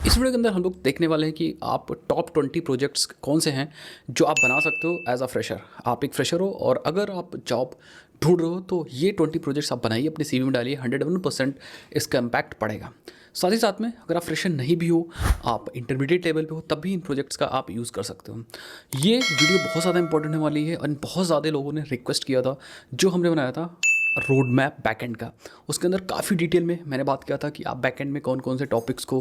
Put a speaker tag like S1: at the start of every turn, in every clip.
S1: इस वीडियो के अंदर हम लोग देखने वाले हैं कि आप टॉप 20 प्रोजेक्ट्स कौन से हैं जो आप बना सकते हो एज अ फ्रेशर। आप एक फ्रेशर हो और अगर आप जॉब ढूंढ रहे हो तो ये 20 प्रोजेक्ट्स आप बनाइए, अपने सीवी में डालिए। 101% इसका इम्पैक्ट पड़ेगा। साथ ही साथ में अगर आप फ्रेशर नहीं भी हो, आप इंटरमीडिएट लेवल पे हो, तब भी इन प्रोजेक्ट्स का आप यूज़ कर सकते हो। ये वीडियो बहुत ज़्यादा इंपॉर्टेंट होने वाली है और बहुत ज़्यादा लोगों ने रिक्वेस्ट किया था। जो हमने बनाया था रोड मैप बैकएंड का, उसके अंदर काफ़ी डिटेल में मैंने बात किया था कि आप बैकएंड में कौन कौन से टॉपिक्स को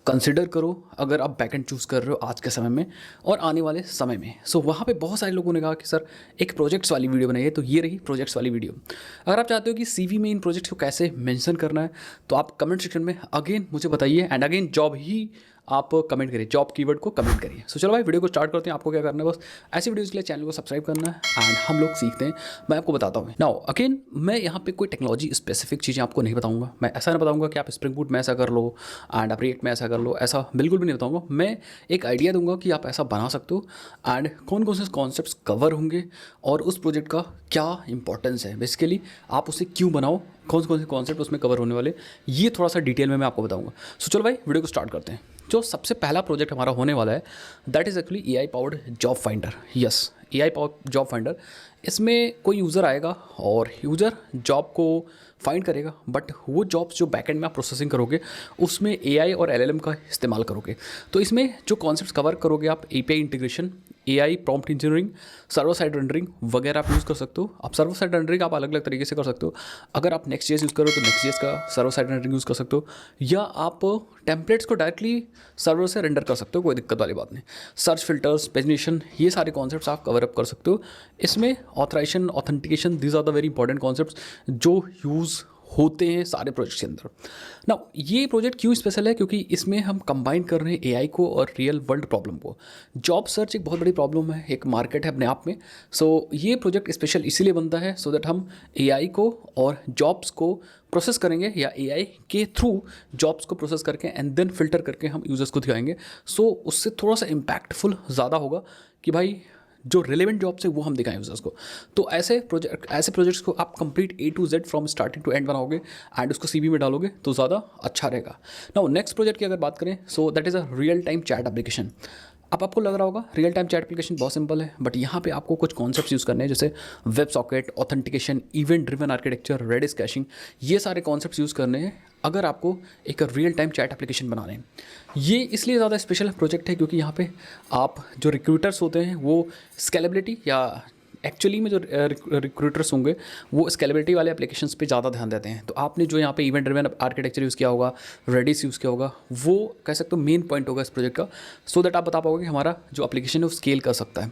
S1: कंसिडर करो अगर आप बैकएंड चूज़ कर रहे हो आज के समय में और आने वाले समय में। सो वहाँ पे बहुत सारे लोगों ने कहा कि सर एक प्रोजेक्ट्स वाली वीडियो बनाइए, तो ये रही प्रोजेक्ट्स वाली वीडियो। अगर आप चाहते हो कि सीवी में इन प्रोजेक्ट्स को कैसे मेंशन करना है तो आप कमेंट सेक्शन में अगेन मुझे बताइए, एंड अगेन जॉब ही आप कमेंट करिए, जॉब कीवर्ड को कमेंट करिए। सो चलो भाई वीडियो को स्टार्ट करते हैं। आपको क्या करना है, बस ऐसी वीडियोज़ के लिए चैनल को सब्सक्राइब करना है एंड हम लोग सीखते हैं। मैं आपको बताता हूँ नाउ अगेन, मैं यहाँ पे कोई टेक्नोलॉजी स्पेसिफिक चीज़ें आपको नहीं बताऊँगा। मैं ऐसा नहीं बताऊँगा कि आप स्प्रिंग बूट में ऐसा कर लो एंड आप रिएक्ट में ऐसा कर लो, ऐसा बिल्कुल भी नहीं बताऊँगा। मैं एक आइडिया दूंगा कि आप ऐसा बना सकते हो एंड कौन कौन से कॉन्सेप्ट्स कवर होंगे और उस प्रोजेक्ट का क्या इंपॉर्टेंस है, बेसिकली आप उसे क्यों बनाओ, कौन से कॉन्सेप्ट उसमें कवर होने वाले, ये थोड़ा सा डिटेल में मैं आपको बताऊंगा। सो चलो भाई वीडियो को स्टार्ट करते हैं। जो सबसे पहला प्रोजेक्ट हमारा होने वाला है that is actually AI powered job finder. Yes, AI powered job finder. इसमें कोई यूज़र आएगा और यूज़र जॉब को फाइंड करेगा, बट वो जॉब्स जो बैकएंड में आप प्रोसेसिंग करोगे उसमें एआई और एलएलएम का इस्तेमाल करोगे। तो इसमें जो कॉन्सेप्ट्स कवर करोगे आप, API integration, AI prompt engineering, server side rendering वगैरह आप यूज़ कर सकते हो। आप सर्वर साइड रेंडरिंग आप अलग अलग तरीके से कर सकते हो। अगर आप नेक्स्ट जेएस यूज़ करो तो नेक्स्ट जेएस का सर्वर साइड रेंडरिंग यूज़ कर सकते हो, या आप टेम्पलेट्स को डायरेक्टली सर्वर से रेंडर कर सकते हो, कोई दिक्कत वाली बात नहीं। सर्च फिल्टर्स, पेजिनेशन, ये सारे कॉन्सेप्ट्स आप कवर अप कर सकते हो। इसमें authorisation, authentication, these are the very important concepts जो यूज़ होते हैं सारे प्रोजेक्ट्स के अंदर। ना ये प्रोजेक्ट क्यों स्पेशल है, क्योंकि इसमें हम कंबाइन कर रहे हैं एआई को और रियल वर्ल्ड प्रॉब्लम को। जॉब सर्च एक बहुत बड़ी प्रॉब्लम है, एक मार्केट है अपने आप में। सो ये प्रोजेक्ट स्पेशल इसीलिए बनता है सो दैट हम एआई को और जॉब्स को प्रोसेस करेंगे, या एआई के थ्रू जॉब्स को प्रोसेस करके एंड देन फिल्टर करके हम यूजर्स को दिखाएंगे। सो उससे थोड़ा सा इम्पैक्टफुल ज़्यादा होगा कि भाई जो रिलेवेंट जॉब्स है वो हम दिखाएं यूजर्स को। तो ऐसे प्रोजेक्ट्स को आप complete A to Z from starting to end बनाओगे एंड उसको सीवी में डालोगे तो ज़्यादा अच्छा रहेगा। नाउ नेक्स्ट प्रोजेक्ट की अगर बात करें, so that is a real time chat application. अब आपको लग रहा होगा रियल टाइम चैट एप्लीकेशन बहुत सिंपल है, बट यहाँ पे आपको कुछ कॉन्सेप्ट्स यूज़ करने हैं, जैसे web socket, authentication, event driven architecture, Redis caching. ये सारे कॉन्सेप्ट्स यूज़ करने हैं अगर आपको एक रियल टाइम चैट एप्लीकेशन बनाने हैं। ये इसलिए ज़्यादा स्पेशल प्रोजेक्ट है क्योंकि यहाँ पे आप जो रिक्रूटर्स होते हैं वो स्केलेबिलिटी, या एक्चुअली में जो रिक्रूटर्स होंगे वो स्केलेबिलिटी वाले एप्लीकेशंस पे ज़्यादा ध्यान देते हैं। तो आपने जो यहाँ पे इवेंट ड्रिवन आर्किटेक्चर यूज़ किया होगा, रेडिस यूज़ किया होगा, वो कह सकते हो मेन पॉइंट होगा इस प्रोजेक्ट का, सो दैट आप बता पाओगे कि हमारा जो एप्लीकेशन है वो स्केल कर सकता है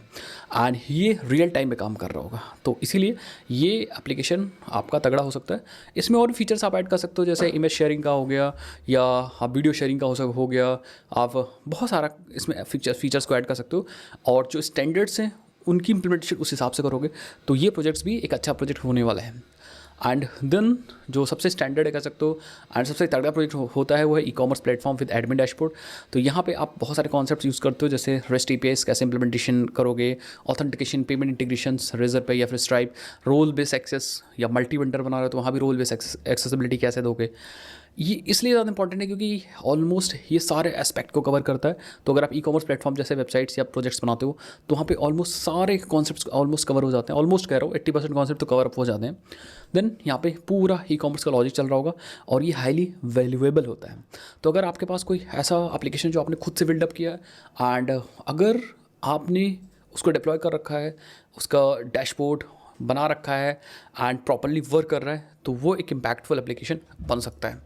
S1: एंड ये रियल टाइम में काम कर रहा होगा। तो इसीलिए ये एप्लीकेशन आपका तगड़ा हो सकता है। इसमें और भी फीचर्स आप ऐड कर सकते हो, जैसे इमेज शेयरिंग का हो गया, या आप वीडियो शेयरिंग का हो गया। आप बहुत सारा इसमें फीचर्स को ऐड कर सकते हो और जो स्टैंडर्ड्स हैं उनकी इंप्लीमेंटेशन उस हिसाब से करोगे तो ये प्रोजेक्ट्स भी एक अच्छा प्रोजेक्ट होने वाला है। एंड देन जो सबसे स्टैंडर्ड है कह सकते हो एंड सबसे तगड़ा प्रोजेक्ट होता है वो है e commerce platform with admin dashboard. तो यहाँ पे आप बहुत सारे कॉन्सेप्ट्स यूज़ करते हो, जैसे रेस्ट एपीआईज कैसे इंप्लीमेंटेशन करोगे, ऑथेंटिकेशन, पेमेंट इंटीग्रेशंस, रेजर पे या फिर स्ट्राइप, रोल बेस एक्सेस, या मल्टी वेंडर बना रहे हो तो वहाँ भी रोल बेस एक्सेसिबिलिटी कैसे दोगे। ये इसलिए ज़्यादा इंपॉर्टेंट है क्योंकि ऑलमोस्ट ये सारे एस्पेक्ट को कवर करता है। तो अगर आप ई कॉमर्स प्लेटफॉर्म जैसे वेबसाइट्स या प्रोजेक्ट्स बनाते हो तो वहाँ पे ऑलमोस्ट सारे कॉन्सेप्ट्स ऑलमोस्ट कवर हो जाते हैं। ऑलमोस्ट कह रहा हूँ 80% कॉन्सेप्ट तो कवर अप हो जाते हैं। देन यहाँ पे पूरा ई कॉमर्स का लॉजिक चल रहा होगा और ये हाईली वैल्यूएबल होता है। तो अगर आपके पास कोई ऐसा एप्लीकेशन जो आपने खुद से बिल्डअप किया है एंड अगर आपने उसको डिप्लॉय कर रखा है, उसका डैशबोर्ड बना रखा है एंड प्रॉपरली वर्क कर रहा है, तो वो एक इम्पैक्टफुल एप्लीकेशन बन सकता है।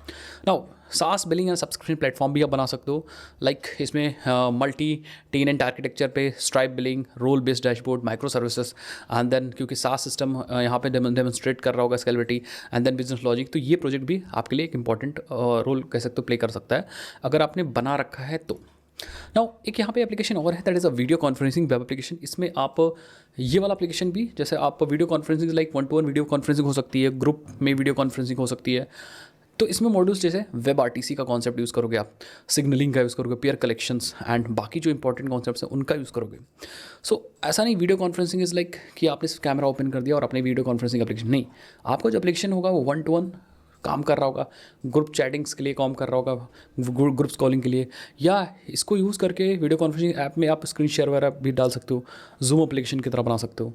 S1: नाउ सास बिलिंग या सब्सक्रिप्शन प्लेटफॉर्म भी आप बना सकते हो, लाइक इसमें मल्टी टेनेंट आर्किटेक्चर पे Stripe billing, role based dashboard, micro services and then क्योंकि सास सिस्टम यहाँ पे डेमोन्स्ट्रेट कर रहा होगा scalability and then business logic. तो ये प्रोजेक्ट भी आपके लिए एक इंपॉर्टेंट रोल कह सकते हो प्ले कर सकता है अगर आपने बना रखा है तो। नाउ एक यहाँ पे एप्लीकेशन और है that is a video conferencing web application. इसमें आप ये वाला एप्लीकेशन भी, जैसे आप video conferencing like 1-to-1 video conferencing हो सकती है, ग्रुप में वीडियो कॉन्फ्रेंसिंग हो सकती है। तो इसमें मॉड्यूल्स जैसे वेब आरटीसी का कॉन्सेप्ट यूज़ करोगे आप, सिग्नलिंग का यूज़ करोगे, पेयर कलेक्शंस एंड बाकी जो इंपॉर्टेंट कॉन्सेप्ट्स हैं उनका यूज़ करोगे। सो ऐसा नहीं वीडियो कॉन्फ्रेंसिंग इज़ लाइक कि आपने कैमरा ओपन कर दिया और अपने वीडियो कॉन्फ्रेंसिंग एप्लीकेशन नहीं, आपका जो एप्लीकेशन होगा वो 1-to-1 काम कर रहा होगा, ग्रुप चैटिंग्स के लिए काम कर रहा होगा, ग्रुप्स कॉलिंग के लिए, या इसको यूज़ करके वीडियो कॉन्फ्रेंसिंग ऐप में आप स्क्रीन शेयर वगैरह भी डाल सकते हो, जूम एप्लीकेशन की तरह बना सकते हो।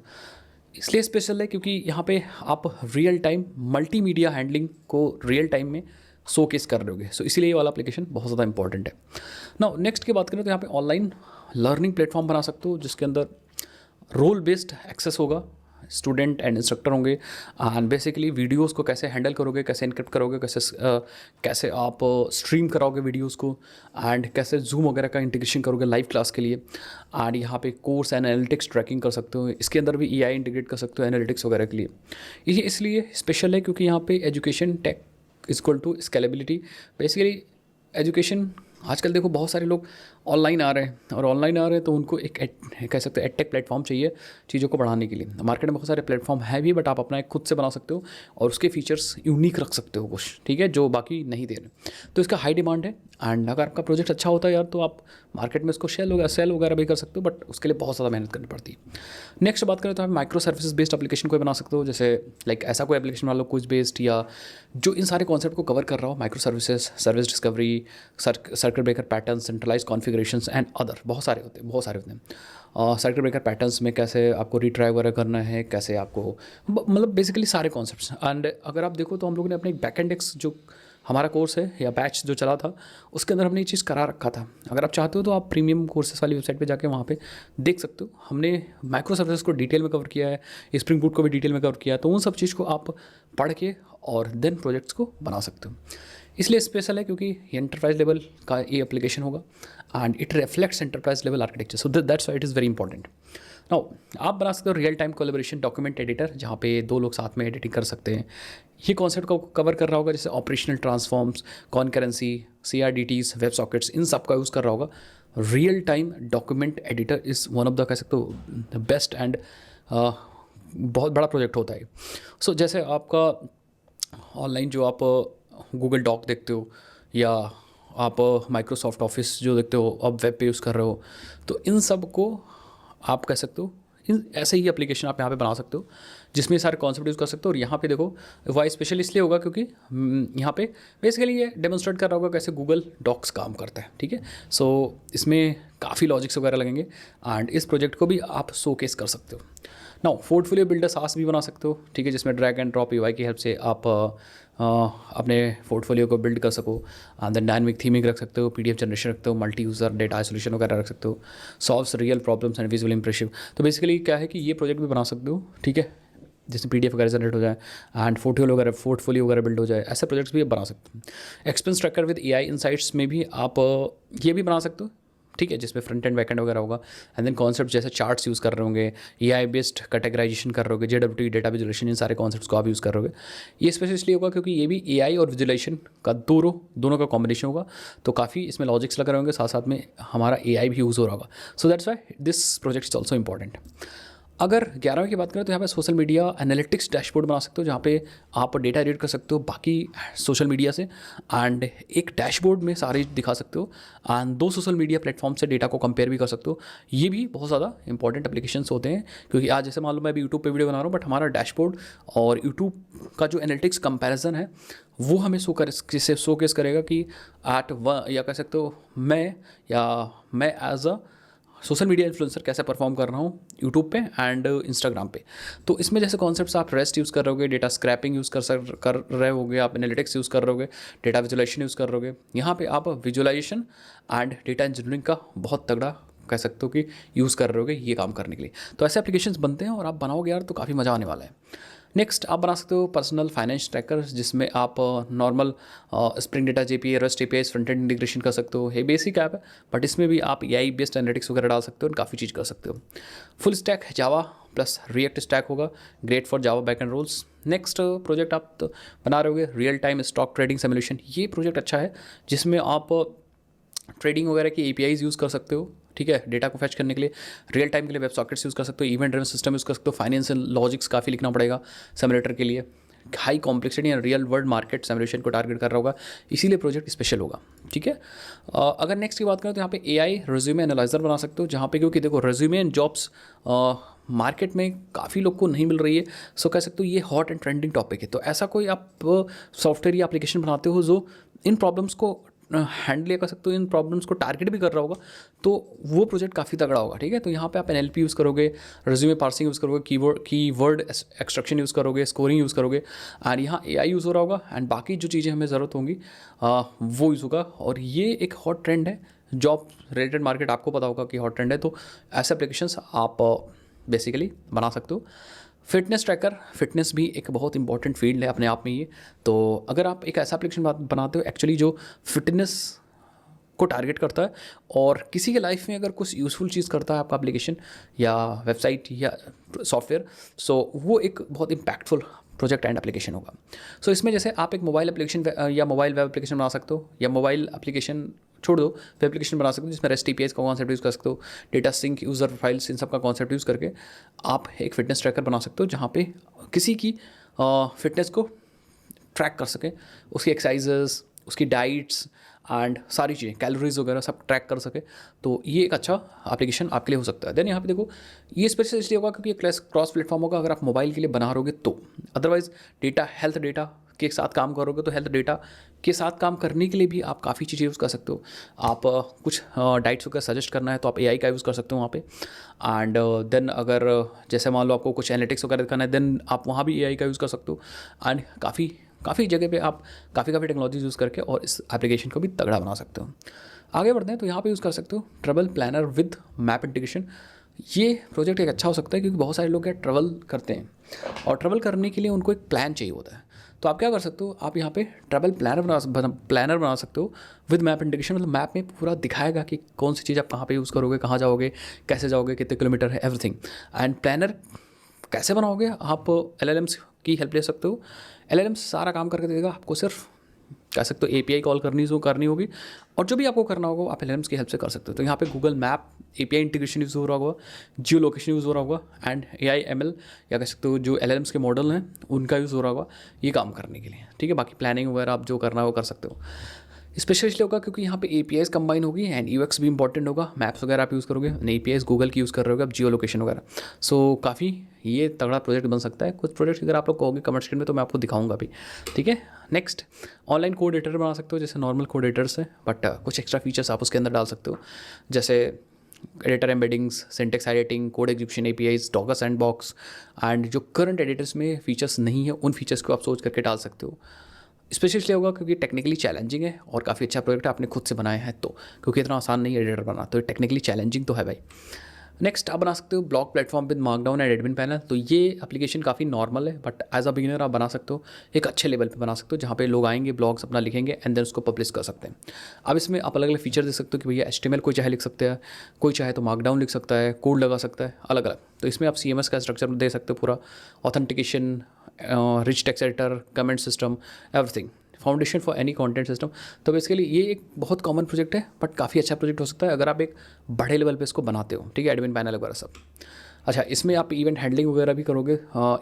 S1: इसलिए स्पेशल है क्योंकि यहाँ पे आप रियल टाइम मल्टीमीडिया हैंडलिंग को रियल टाइम में शोकेस कर रहे होगे। सो इसीलिए ये वाला एप्लीकेशन बहुत ज़्यादा इंपॉर्टेंट है। नाउ नेक्स्ट की बात करें तो यहाँ पे ऑनलाइन लर्निंग प्लेटफॉर्म बना सकते हो जिसके अंदर रोल बेस्ड एक्सेस होगा, स्टूडेंट एंड इंस्ट्रक्टर होंगे, एंड बेसिकली वीडियोस को कैसे हैंडल करोगे, कैसे इनक्रिप्ट करोगे, कैसे आप स्ट्रीम कराओगे वीडियोस को, एंड कैसे जूम वगैरह का इंटीग्रेशन करोगे लाइव क्लास के लिए। एंड यहाँ पे कोर्स एंड एनालिटिक्स ट्रैकिंग कर सकते हो, इसके अंदर भी एआई इंटीग्रेट कर सकते हो एनालिटिक्स वगैरह के लिए। ये इसलिए स्पेशल है क्योंकि यहाँ पे education tech equal to scalability. Basically education आजकल देखो बहुत सारे लोग ऑनलाइन आ रहे हैं, और ऑनलाइन आ रहे हैं तो उनको एक कह सकते हैं एडटेक प्लेटफॉर्म चाहिए चीज़ों को बढ़ाने के लिए। मार्केट में बहुत सारे प्लेटफॉर्म है भी, बट आप अपना एक खुद से बना सकते हो और उसके फीचर्स यूनिक रख सकते हो कुछ, ठीक है, जो बाकी नहीं दे रहे। तो इसका हाई डिमांड है, एंड अगर आपका प्रोजेक्ट अच्छा होता है यार तो आप मार्केट में इसको सेल वगैरह भी कर सकते हो, बट उसके लिए बहुत ज़्यादा मेहनत करनी पड़ती है। नेक्स्ट बात करें तो आप माइक्रो सर्विसेज बेस्ड एप्लीकेशन कोई बना सकते हो, जैसे लाइक ऐसा कोई एप्लीकेशन मान लो क्विज बेस्ड, या जो इन सारे कॉन्सेप्ट को कवर कर रहा हो, micro services, service discovery, circuit breaker pattern, centralise configurations and other बहुत सारे होते हैं। सर्किट ब्रेकर पैटर्न्स में कैसे आपको रिट्राई वगैरह करना है, कैसे आपको मतलब बेसिकली सारे कॉन्सेप्ट्स। एंड अगर आप देखो तो हम लोगों ने अपने बैकएंड जो हमारा कोर्स है या बैच जो चला था उसके अंदर हमने ये चीज़ करा रखा था। अगर आप चाहते हो तो आप प्रीमियम कोर्सेस वाली वेबसाइट पे जाके वहाँ पे देख सकते हो। हमने माइक्रो सर्विसेज को डिटेल में कवर किया है, स्प्रिंग बूट को भी डिटेल में कवर किया है, तो उन सब चीज़ को आप पढ़ के और देन प्रोजेक्ट्स को बना सकते हो। इसलिए स्पेशल है क्योंकि ये एंटरप्राइज लेवल का ये एप्लीकेशन होगा and it reflects enterprise level architecture, so that's why it is very important. Now आप बना सकते हो real time collaboration document editor, जहाँ पे दो लोग साथ में एडिटिंग कर सकते हैं। ये कॉन्सेप्ट को कवर कर रहा होगा, जैसे operational transforms, concurrency, CRDTs, web sockets, इन सब का यूज़ कर रहा होगा। Real time document editor is one of the कह सकते हो द बेस्ट एंड बहुत बड़ा प्रोजेक्ट होता है। सो जैसे आपका ऑनलाइन जो आप गूगल डॉक देखते हो, या आप माइक्रोसॉफ्ट ऑफिस जो देखते हो, आप वेब पे यूज़ कर रहे हो, तो इन सब को आप कह सकते हो ऐसे ही एप्लीकेशन आप यहाँ पे बना सकते हो जिसमें सारे कॉन्सेप्ट यूज़ कर सकते हो। और यहाँ पे देखो वाई स्पेशल इसलिए होगा क्योंकि यहाँ पे बेसिकली ये डेमोन्स्ट्रेट कर रहा होगा कैसे गूगल डॉक्स काम करता है, ठीक है। सो इसमें काफ़ी लॉजिक्स वगैरह लगेंगे एंड इस प्रोजेक्ट को भी आप शोकेस कर सकते हो। नाउ पोर्टफोलियो बिल्डर सास भी बना सकते हो, ठीक है, जिसमें ड्रैग एंड ड्रॉप UI की हेल्प से आप अपने पोर्टफोलियो को बिल्ड कर सको। देन डायनामिक थीमिंग रख सकते हो, PDF जनरेशन रखते हो, मल्टी यूज़र डेटा आइसोलेशन वगैरह रख सकते हो, solves real problems and visual impressive. तो बेसिकली क्या है कि ये प्रोजेक्ट भी बना सकते हो, ठीक है, जिसमें PDF वगैरह जनरेट हो जाए एंड पोर्टफोलियो वगैरह बिल्ड हो जाए, ऐसे प्रोजेक्ट्स भी आप बना सकते हो। Expense tracker with AI insights में भी आप ये भी बना सकते हो, ठीक है, जिसमें फ्रंट एंड बैक एंड वगैरह होगा। एंड देन कॉन्सेप्ट जैसे चार्ट्स यूज़ कर रहे होंगे, AI बेस्ड कैटेगराइजेशन कर रहे होंगे, JWT डेटा विजुअलाइजेशन, इन सारे कॉन्सेप्ट्स को आप यूज़ कर रहे होगे। ये स्पेशली इसलिए होगा क्योंकि ये भी AI और विजुअलाइजेशन का दोनों का कॉम्बिनेशन होगा, तो काफ़ी इसमें लॉजिक्स लग रहे होंगे, साथ साथ में हमारा AI भी यूज़ हो रहा होगा। So that's why this project is also important. अगर 11वें की बात करें तो यहाँ पे सोशल मीडिया एनालिटिक्स डैशबोर्ड बना सकते हो, जहाँ पे आप डेटा रीड कर सकते हो बाकी सोशल मीडिया से, एंड एक डैशबोर्ड में सारे दिखा सकते हो, एंड 2 सोशल मीडिया प्लेटफॉर्म से डेटा को कंपेयर भी कर सकते हो। ये भी बहुत ज़्यादा इंपॉर्टेंट एप्लीकेशंस होते हैं, क्योंकि आज जैसे मान लो मैं अभी यूट्यूब पे वीडियो बना रहा हूँ, बट हमारा डैशबोर्ड और यूट्यूब का जो एनालिटिक्स कंपैरिजन है वो हमें शोकेस करेगा कि या कह सकते हो मैं as a social media influencer कैसे परफॉर्म कर रहा हूँ यूट्यूब पे एंड इंस्टाग्राम पे। तो इसमें जैसे कॉन्सेप्ट्स आप रेस्ट यूज़ कर रहोगे, डेटा स्क्रैपिंग यूज़ कर रहे होगे, आप एनालिटिक्स यूज़ कर रहोगे, डेटा विजुअलाइजेशन यूज़ कर रहोगे। यहाँ पे आप विजुअलाइजेशन एंड डेटा इंजीनियरिंग का बहुत तगड़ा कह सकते हो कि यूज़ कर रहे होगे ये काम करने के लिए। तो ऐसे एप्लीकेशंस बनते हैं और आप बनाओगे यार तो काफ़ी मज़ा आने वाला है। नेक्स्ट आप बना सकते हो पर्सनल फाइनेंस ट्रैकर, जिसमें आप normal spring data JPA REST APIs front end integration कर सकते हो। ये बेसिक ऐप है, बट इसमें भी आप AI बेस्ड एनालिटिक्स वगैरह डाल सकते हो और काफ़ी चीज़ कर सकते हो। Full stack Java plus React stack होगा, great for Java back end roles. Next project आप तो बना रहे होगे real time stock trading simulation. ये प्रोजेक्ट अच्छा है जिसमें आप ट्रेडिंग वगैरह की APIs यूज़ कर सकते हो, ठीक है, डेटा को फैच करने के लिए। रियल टाइम के लिए वेब सॉकेट्स यूज़ कर सकते हो, इवेंट ड्रिवन सिस्टम यूज़ कर सकते हो, फाइनेंशियल लॉजिक्स काफ़ी लिखना पड़ेगा सिमुलेटर के लिए। High complexity and real world market simulation को टारगेट कर रहा होगा, इसीलिए प्रोजेक्ट स्पेशल होगा, ठीक है। अगर नेक्स्ट की बात करें तो यहाँ पे AI रेज्यूमे एनालाइजर बना सकते हो, जहाँ पे क्योंकि देखो रेज्यूमे एंड जॉब्स मार्केट में काफ़ी लोग को नहीं मिल रही है। सो कह सकते हो ये हॉट एंड ट्रेंडिंग टॉपिक है। तो ऐसा कोई आप सॉफ्टवेयर या एप्लीकेशन बनाते हो जो इन प्रॉब्लम्स को हैंडल कर सकते हो, इन प्रॉब्लम्स को टारगेट भी कर रहा होगा, तो वो प्रोजेक्ट काफ़ी तगड़ा होगा। ठीक है, तो यहाँ पे आप NLP यूज़ करोगे, रिज्यूमे पार्सिंग यूज़ करोगे, कीवर्ड एक्सट्रैक्शन यूज़ करोगे, स्कोरिंग यूज़ करोगे, एंड यहाँ AI यूज़ हो रहा होगा, एंड बाकी जो चीज़ें हमें ज़रूरत होंगी वो यूज़ होगा। और ये एक हॉट ट्रेंड है, जॉब रिलेटेड मार्केट आपको पता होगा कि हॉट ट्रेंड है, तो ऐसे एप्लीकेशंस आप बेसिकली बना सकते हो। फिटनेस ट्रैकर, फिटनेस भी एक बहुत इंपॉर्टेंट फील्ड है अपने आप में ये। तो अगर आप एक ऐसा एप्लीकेशन बनाते हो एक्चुअली जो फिटनेस को टारगेट करता है और किसी के लाइफ में अगर कुछ यूज़फुल चीज़ करता है आपका एप्लीकेशन या वेबसाइट या सॉफ्टवेयर, सो वो एक बहुत इम्पैक्टफुल प्रोजेक्ट एंड एप्लीकेशन होगा। सो इसमें जैसे आप एक मोबाइल एप्लीकेशन या मोबाइल वेब एप्लीकेशन बना सकते हो, या मोबाइल एप्लीकेशन छोड़ दो, वेब एप्लीकेशन बना सकते हो जिसमें REST APIs का कॉन्सेप्ट यूज़ कर सकते हो, डेटा सिंक, यूज़र प्रोफाइल्स, इन सब का कॉन्सेप्ट यूज़ करके आप एक फिटनेस ट्रैकर बना सकते हो जहाँ पे किसी की फिटनेस को ट्रैक कर सके, उसकी एक्सरसाइजेस, उसकी डाइट्स एंड सारी चीज़ें, कैलोरीज वगैरह सब ट्रैक कर सके। तो ये एक अच्छा एप्लीकेशन आपके लिए हो सकता है। देन यहाँ पे देखो, ये स्पेशल इसलिए होगा क्योंकि ये क्रॉस प्लेटफॉर्म होगा अगर आप मोबाइल के लिए बना रहोगे तो। अदरवाइज डेटा, हेल्थ डेटा के साथ काम करोगे तो हेल्थ डेटा के साथ काम करने के लिए भी आप काफ़ी चीज़ें यूज़ कर सकते हो। आप कुछ डाइट्स वगैरह सजेस्ट करना है तो आप AI का यूज़ कर सकते हो वहाँ पे। एंड देन अगर जैसे मान लो आपको कुछ एनालिटिक्स वगैरह करना है, देन आप वहाँ भी AI का यूज़ कर सकते हो। एंड काफ़ी जगह पे आप काफ़ी टेक्नोलॉजीज यूज़ करके और इस एप्लीकेशन को भी तगड़ा बना सकते हो। आगे बढ़ते हैं तो यहाँ पे यूज़ कर सकते हो travel planner with map integration. ये प्रोजेक्ट एक अच्छा हो सकता है क्योंकि बहुत सारे लोग क्या ट्रैवल करते हैं और ट्रैवल करने के लिए उनको एक प्लान चाहिए होता है। तो आप क्या कर सकते हो, आप यहाँ पे ट्रैवल प्लानर बना सकते हो विद मैप इंटीग्रेशन। मतलब मैप में पूरा दिखाएगा कि कौन सी चीज़ आप कहाँ पे यूज़ करोगे, कहाँ जाओगे, कैसे जाओगे, कितने किलोमीटर है, एवरीथिंग। एंड प्लानर कैसे बनाओगे, आप LLMs की हेल्प ले सकते हो। LLMs सारा काम करके देगा, आपको सिर्फ कह सकते हो API कॉल करनी होगी, और जो भी आपको करना होगा आप LLMs की हेल्प से कर सकते हो। तो यहाँ पे Google map API integration use हो रहा होगा, जियो लोकेशन यूज़ हो रहा होगा, एंड AI ML या कह सकते हो जो LLMs के मॉडल हैं उनका यूज़ हो रहा होगा ये काम करने के लिए। ठीक है, बाकी प्लानिंग वगैरह आप जो करना है वो कर सकते हो। स्पेशलिस्ट होगा क्योंकि यहाँ पे APIs कंबाइन होगी एंड UX भी इंपॉर्टेंट होगा। मैप्स वगैरह आप यूज़ करोगे, APIs गूगल की यूज़ कर रहे होगे आप, जियो लोकेशन वगैरह। सो काफ़ी ये तगड़ा प्रोजेक्ट बन सकता है। कुछ प्रोजेक्ट अगर आप लोग कहोगे कमेंट सेक्शन में तो मैं आपको दिखाऊंगा भी। ठीक है, नेक्स्ट ऑनलाइन कोड एडिटर बना सकते हो जैसे नॉर्मल कोड एडिटर्स है, बट कुछ एक्स्ट्रा फीचर्स आप उसके अंदर डाल सकते हो जैसे editor embeddings, syntax editing, code execution APIs, docker sandbox, and जो करंट एडिटर्स में फीचर्स नहीं है उन फीचर्स को आप सोच करके डाल सकते हो। स्पेशली इसलिए होगा क्योंकि टेक्निकली चैलेंजिंग है और काफ़ी अच्छा प्रोजेक्ट आपने खुद से बनाया है, तो क्योंकि इतना आसान नहीं है एडिटर बनाना, तो टेक्निकली चैलेंजिंग तो है भाई। नेक्स्ट आप बना सकते हो blog platform with markdown and admin panel. तो ये एप्लीकेशन काफ़ी नॉर्मल है, बट एज अ बिगिनर आप बना सकते हो, एक अच्छे लेवल पे बना सकते हो जहाँ पे लोग आएंगे, ब्लॉग्स अपना लिखेंगे एंड देन उसको पब्लिश कर सकते हैं। अब इसमें आप अलग अलग फीचर दे सकते हो कि भैया HTML कोई चाहे लिख सकते हैं, कोई चाहे तो मार्कडाउन लिख सकता है, कोड लगा सकता है अलग अलग। तो इसमें आप CMS का स्ट्रक्चर दे सकते हो पूरा, authentication, rich text editor, comment system, everything, foundation for any content system. तो बेसिकली ये एक बहुत कॉमन प्रोजेक्ट है, बट काफ़ी अच्छा प्रोजेक्ट हो सकता है अगर आप एक बड़े लेवल पे इसको बनाते हो। ठीक है, एडमिन पैनल वगैरह सब। अच्छा, इसमें आप इवेंट हैंडलिंग वगैरह भी करोगे,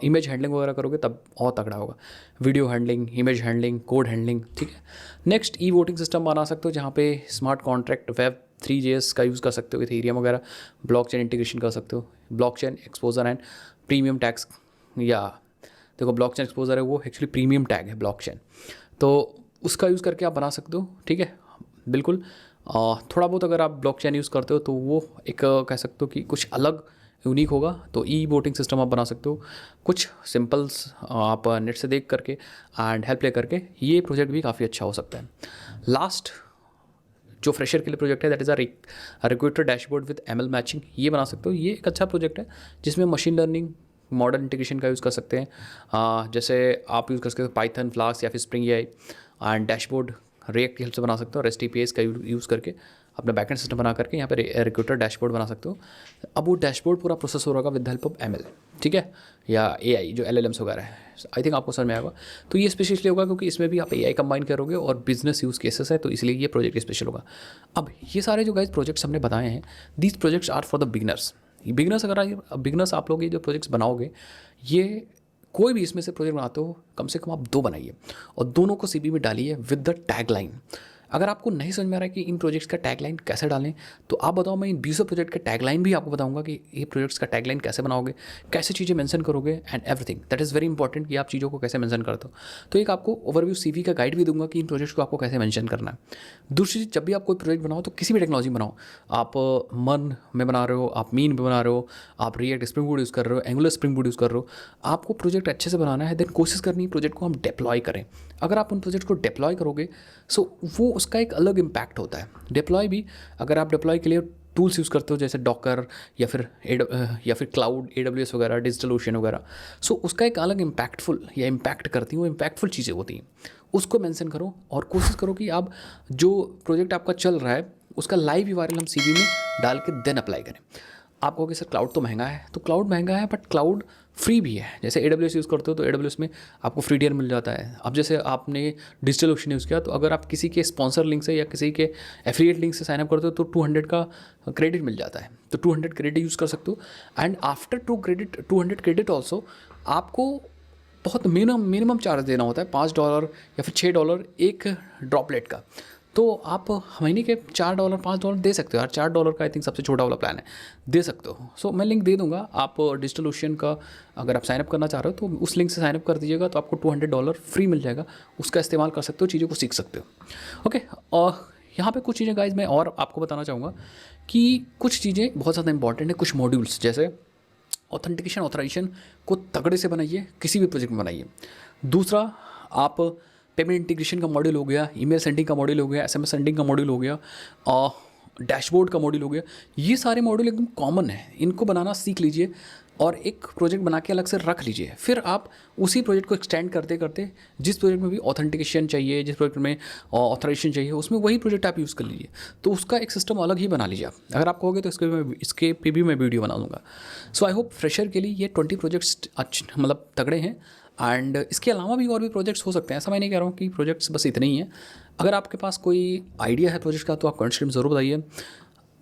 S1: इमेज हैंडलिंग वगैरह करोगे तब और तगड़ा होगा, video handling, image handling, code handling. ठीक है, नेक्स्ट वोटिंग सिस्टम बना सकते हो जहाँ पे स्मार्ट कॉन्ट्रैक्ट, Web3.js का यूज़ कर सकते हो, इथेरियम वगैरह, ब्लॉकचेन इंटीग्रेशन कर सकते हो, blockchain exposure and premium tags. या देखो ब्लॉकचेन एक्सपोजर है वो एक्चुअली प्रीमियम टैग है ब्लॉकचेन, तो उसका यूज़ करके आप बना सकते हो। ठीक है, बिल्कुल थोड़ा बहुत अगर आप ब्लॉकचेन यूज़ करते हो तो वो एक कह सकते हो कि कुछ अलग यूनिक होगा। तो वोटिंग सिस्टम आप बना सकते हो, कुछ सिंपल्स आप नेट से देख करके एंड हेल्प ले करके, ये प्रोजेक्ट भी काफ़ी अच्छा हो सकता है। लास्ट जो फ्रेशर के लिए प्रोजेक्ट है that is a recruiter dashboard with ML matching, ये बना सकते हो। ये एक अच्छा प्रोजेक्ट है जिसमें मशीन लर्निंग, मॉडल इंटीग्रेशन का यूज़ कर सकते हैं। जैसे आप यूज़ कर सकते हो पाइथन, फ्लास्क या फिर spring AI, and dashboard react की हेल्प से बना सकते हो, REST APIs का यूज़ करके अपना बैकएंड सिस्टम बना करके यहाँ पे रिक्रूटर डैशबोर्ड बना सकते हो। अब वो डैशबोर्ड पूरा प्रोसेस हो रहा होगा विद हेल्प ऑफ ML, ठीक है, या AI जो LLMs वगैरह है। आई थिंक आपको समझ में आएगा। तो ये स्पेशल इसलिए होगा क्योंकि इसमें भी आप AI कंबाइन करोगे और बिजनेस यूज़ केसेस है, तो इसलिए ये प्रोजेक्ट स्पेशल होगा। अब ये सारे जो गाइस प्रोजेक्ट्स हमने बताए हैं, these projects are for the beginners. Beginners आप लोग ये जो प्रोजेक्ट्स बनाओगे, ये कोई भी इसमें से प्रोजेक्ट बनाते हो कम से कम आप 2 बनाइए और दोनों को CV में डालिए विद द टैग लाइन। अगर आपको नहीं समझ में आ रहा है कि इन प्रोजेक्ट्स का टैगलाइन कैसे डालें, तो आप बताओ, मैं इन 20 प्रोजेक्ट का टैगलाइन भी आपको बताऊंगा कि ये प्रोजेक्ट्स का टैगलाइन कैसे बनाओगे, कैसे चीज़ें मेंशन करोगे and everything. That is very important कि आप चीज़ों को कैसे मेंशन करते हो। तो एक आपको ओवरव्यू सीवी का गाइड भी दूंगा कि इन प्रोजेक्ट्स को आपको कैसे मेंशन करना है। दूसरी चीज़, जब भी आप कोई प्रोजेक्ट बनाओ तो किसी भी टेक्नोलॉजी बनाओ, आप मन में बना रहे हो, आप मीन में बना रहे हो, आप रिएक्ट स्प्रिंग बूट यूज़ कर रहे हो, एंगुलर स्प्रिंग बूट यूज़ कर रहे हो, आपको प्रोजेक्ट अच्छे से बनाना है। देन कोशिश करनी है प्रोजेक्ट को हम डिप्लॉय करें। अगर आप उन प्रोजेक्ट को डिप्लॉय करोगे सो वो उसका एक अलग इम्पैक्ट होता है। डिप्लॉय भी, अगर आप डिप्लॉय के लिए टूल्स यूज़ करते हो जैसे डॉकर या फिर क्लाउड, AWS वगैरह, डिजिटल ओशन वगैरह, सो उसका एक अलग इम्पैक्टफुल या इम्पैक्ट करती हैं, वो इम्पैक्टफुल चीज़ें होती हैं। उसको मेंशन करो और कोशिश करो कि आप जो प्रोजेक्ट आपका चल रहा है उसका लाइव URL हम CV में डाल के देन अप्लाई करें। आप कहोगे सर क्लाउड तो महंगा है, तो क्लाउड महंगा है बट क्लाउड फ्री भी है। जैसे AWS यूज़ करते हो तो AWS में आपको फ्री टियर मिल जाता है। अब जैसे आपने डिजिटल ओशन यूज़ किया, तो अगर आप किसी के स्पॉन्सर लिंक से या किसी के एफिलिएट लिंक से साइनअप करते हो तो 200 का क्रेडिट मिल जाता है, तो 200 क्रेडिट यूज़ कर सकते हो। एंड आफ्टर 200 क्रेडिट ऑल्सो आपको बहुत मिनिमम चार्ज देना होता है, $5 या फिर $6 एक ड्रॉपलेट का। तो आप महीने के $4 $5 दे सकते हो यार। $4 का आई थिंक सबसे छोटा वाला प्लान है, दे सकते हो। सो मैं लिंक दे दूंगा, आप डिजिटल ओशन का अगर आप साइनअप करना चाह रहे हो तो उस लिंक से साइनअप कर दीजिएगा, तो आपको $200 फ्री मिल जाएगा। उसका इस्तेमाल कर सकते हो, चीज़ों को सीख सकते हो। ओके, और यहाँ पे कुछ चीज़ें गाइज मैं और आपको बताना चाहूँगा कि कुछ चीज़ें बहुत ज़्यादा इंपॉर्टेंट है। कुछ मॉड्यूल्स जैसे ऑथेंटिकेशन ऑथराइजेशन को तगड़े से बनाइए, किसी भी प्रोजेक्ट में बनाइए। दूसरा, आप पेमेंट इंटीग्रेशन का मॉड्यूल हो गया, ईमेल सेंडिंग का मॉड्यूल हो गया, SMS सेंडिंग का मॉड्यूल हो गया, डैशबोर्ड का मॉड्यूल हो गया। ये सारे मॉड्यूल एकदम कॉमन है, इनको बनाना सीख लीजिए और एक प्रोजेक्ट बना के अलग से रख लीजिए। फिर आप उसी प्रोजेक्ट को एक्सटेंड करते करते जिस प्रोजेक्ट में भी ऑथेंटिकेशन चाहिए, जिस प्रोजेक्ट में ऑथराइजेशन चाहिए, उसमें वही प्रोजेक्ट आप यूज़ कर लीजिए। तो उसका एक सिस्टम अलग ही बना लीजिए आप। अगर आप कहोगे तो इसके पे भी मैं वीडियो बना दूँगा। सो आई होप फ्रेशर के लिए ये 20 प्रोजेक्ट्स अच्छे मतलब तगड़े हैं। एंड इसके अलावा भी और भी प्रोजेक्ट्स हो सकते हैं, ऐसा मैं नहीं कह रहा हूँ कि प्रोजेक्ट्स बस इतने ही हैं। अगर आपके पास कोई आइडिया है प्रोजेक्ट का तो आप कमेंट में ज़रूर बताइए।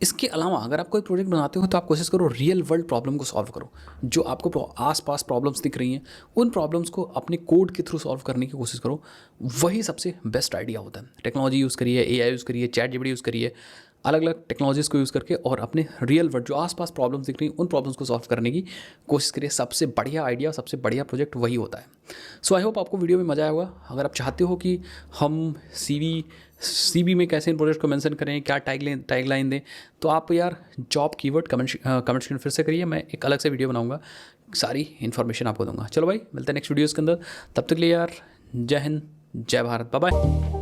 S1: इसके अलावा अगर आप कोई प्रोजेक्ट बनाते हो तो आप कोशिश करो रियल वर्ल्ड प्रॉब्लम को सॉल्व करो। जो आपको आसपास प्रॉब्लम्स दिख रही हैं उन प्रॉब्लम्स को अपने कोड के थ्रू सॉल्व करने की कोशिश करो। वही सबसे बेस्ट आइडिया होता है। टेक्नोलॉजी यूज़ करिए, AI यूज़ करिए, ChatGPT यूज़ करिए, अलग अलग टेक्नोलॉजीज़ को यूज़ करके और अपने रियल वर्ल्ड जो आसपास प्रॉब्लम्स दिख रही हैं उन प्रॉब्लम्स को सॉल्व करने की कोशिश करिए। सबसे बढ़िया आइडिया, सबसे बढ़िया प्रोजेक्ट वही होता है। सो आई होप आपको वीडियो में मज़ा आया होगा। अगर आप चाहते हो कि हम CV में कैसे इन प्रोजेक्ट को मेंशन करें, क्या टैगलाइन दें, तो आप यार जॉब कीवर्ड कमेंट्स में फिर से करिए। मैं एक अलग से वीडियो बनाऊंगा, सारी इन्फॉर्मेशन आपको दूंगा। चलो भाई, मिलते हैं नेक्स्ट वीडियोज़ के अंदर। तब तक के लिए यार, जय हिंद, जय भारत, बाय बाय।